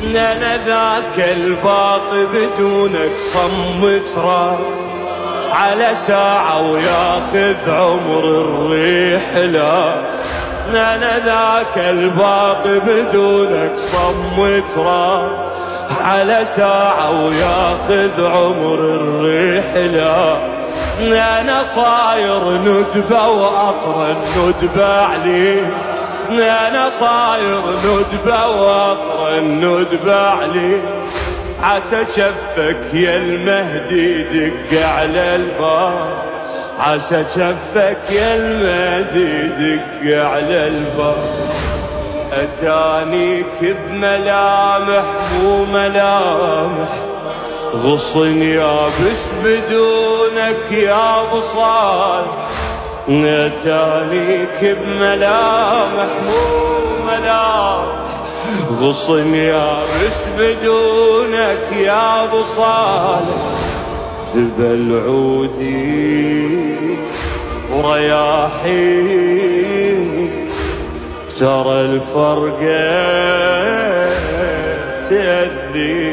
انا ذاك الباطي بدونك صمت راح على ساعة وياخذ عمر الريح لا. انا ذاك الباطي بدونك صمت راح على ساعة وياخذ عمر الريح لا. انا صاير ندبة واقرا الندبة عليه. انا صاير ندبة واقرا الندبة عليه. عسى جفك يا المهدي دق على الباب. عسى جفك يا المهدي دق على الباب. اتانيك بملامح مو ملامح غصن يابس بدونك يا ابو صالح. اتانيك بملامح مو ملامح غصن يابس بدونك يا ابو صالح. جبل عودي ورياحي ترى الفرقة تأذي.